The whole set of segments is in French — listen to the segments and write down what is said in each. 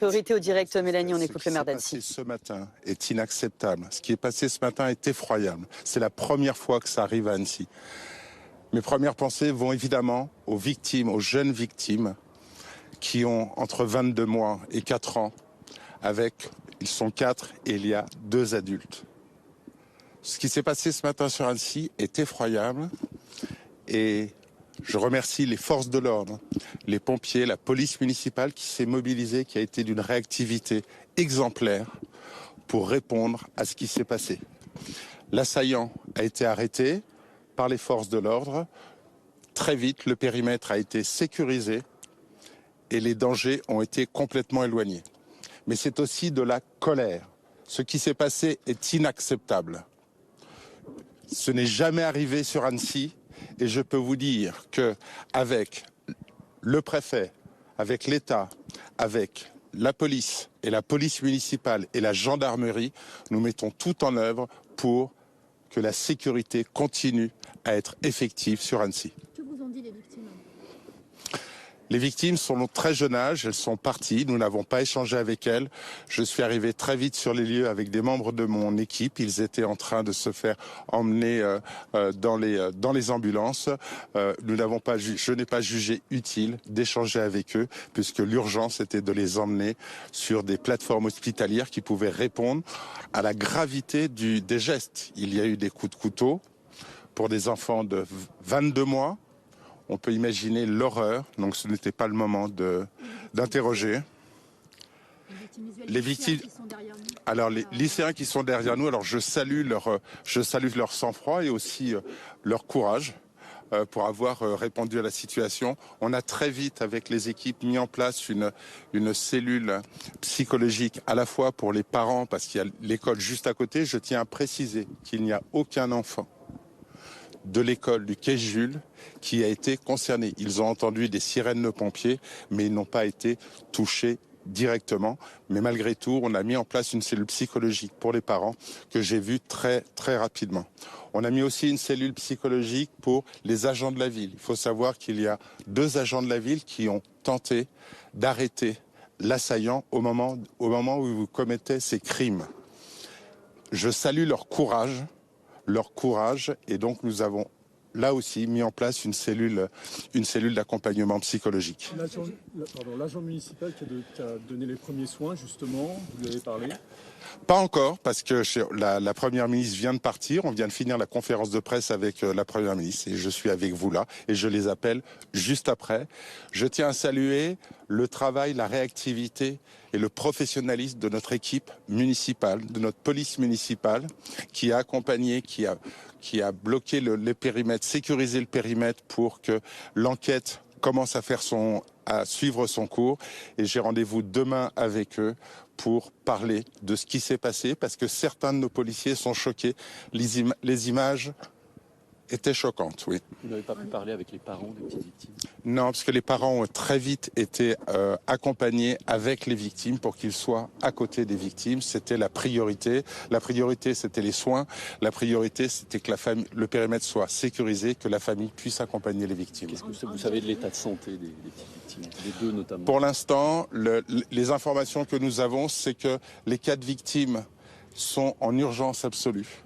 Priorité au direct, Mélanie, on écoute le maire d'Annecy. Ce qui s'est passé ce matin est inacceptable. Ce qui est passé ce matin est effroyable. C'est la première fois que ça arrive à Annecy. Mes premières pensées vont évidemment aux victimes, aux jeunes victimes qui ont entre 22 mois et 4 ans. Ils sont 4 et il y a 2 adultes. Ce qui s'est passé ce matin sur Annecy est effroyable et je remercie les forces de l'ordre, les pompiers, la police municipale qui s'est mobilisée, qui a été d'une réactivité exemplaire pour répondre à ce qui s'est passé. L'assaillant a été arrêté par les forces de l'ordre. Très vite, le périmètre a été sécurisé et les dangers ont été complètement éloignés. Mais c'est aussi de la colère. Ce qui s'est passé est inacceptable. Ce n'est jamais arrivé sur Annecy. Et je peux vous dire qu'avec le préfet, avec l'État, avec la police et la police municipale et la gendarmerie, nous mettons tout en œuvre pour que la sécurité continue à être effective sur Annecy. Que vous ont dit les victimes ? Les victimes sont de très jeune âge, elles sont parties, nous n'avons pas échangé avec elles. Je suis arrivé très vite sur les lieux avec des membres de mon équipe. Ils étaient en train de se faire emmener dans les ambulances. Je n'ai pas jugé utile d'échanger avec eux puisque l'urgence était de les emmener sur des plateformes hospitalières qui pouvaient répondre à la gravité des gestes. Il y a eu des coups de couteau pour des enfants de 22 mois. On peut imaginer l'horreur, donc ce n'était pas le moment d'interroger. Les victimes, alors les lycéens qui sont derrière nous, alors je salue leur sang-froid et aussi leur courage pour avoir répondu à la situation. On a très vite, avec les équipes, mis en place une cellule psychologique à la fois pour les parents, parce qu'il y a l'école juste à côté. Je tiens à préciser qu'il n'y a aucun enfant de l'école du quai Jules qui a été concerné. Ils ont entendu des sirènes de pompiers, mais ils n'ont pas été touchés directement. Mais malgré tout, on a mis en place une cellule psychologique pour les parents que j'ai vue très, très rapidement. On a mis aussi une cellule psychologique pour les agents de la ville. Il faut savoir qu'il y a 2 agents de la ville qui ont tenté d'arrêter l'assaillant au moment où il commettait ces crimes. Je salue leur courage et donc nous avons là aussi mis en place une cellule d'accompagnement psychologique. L'agent municipal qui a donné les premiers soins, justement, vous lui avez parlé ? Pas encore, parce que la Première ministre vient de partir. On vient de finir la conférence de presse avec la Première ministre et je suis avec vous là et je les appelle juste après. Je tiens à saluer le travail, la réactivité et le professionnalisme de notre équipe municipale, de notre police municipale qui a accompagné, qui a bloqué les périmètres, sécurisé le périmètre pour que l'enquête commence à suivre son cours. Et j'ai rendez-vous demain avec eux pour parler de ce qui s'est passé, parce que certains de nos policiers sont choqués. Les images étaient choquantes, oui. Vous n'avez pas pu parler avec les parents des petites victimes ? Non, parce que les parents ont très vite été accompagnés avec les victimes pour qu'ils soient à côté des victimes. C'était la priorité. La priorité, c'était les soins. La priorité, c'était que le périmètre soit sécurisé, que la famille puisse accompagner les victimes. Qu'est-ce que vous savez de l'état de santé des petites victimes, des 2 notamment ? Pour l'instant, les informations que nous avons, c'est que les 4 victimes sont en urgence absolue.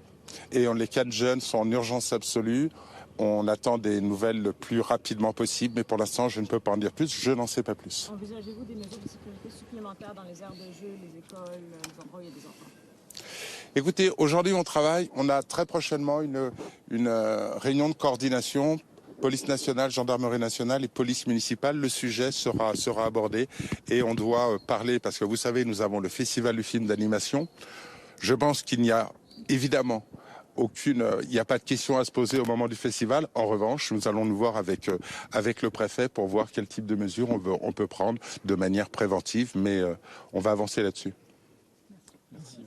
Et les 4 jeunes sont en urgence absolue. On attend des nouvelles le plus rapidement possible, mais pour l'instant, je ne peux pas en dire plus, je n'en sais pas plus. Envisagez-vous des mesures de sécurité supplémentaires dans les aires de jeu, les écoles, les endroits où il y a des enfants ? Écoutez, aujourd'hui, on a très prochainement une réunion de coordination, police nationale, gendarmerie nationale et police municipale. Le sujet sera abordé et on doit parler, parce que vous savez, nous avons le festival du film d'animation. Je pense qu'il n'y a évidemment il n'y a pas de question à se poser au moment du festival. En revanche, nous allons nous voir avec le préfet pour voir quel type de mesures on peut prendre de manière préventive, mais on va avancer là-dessus. Merci.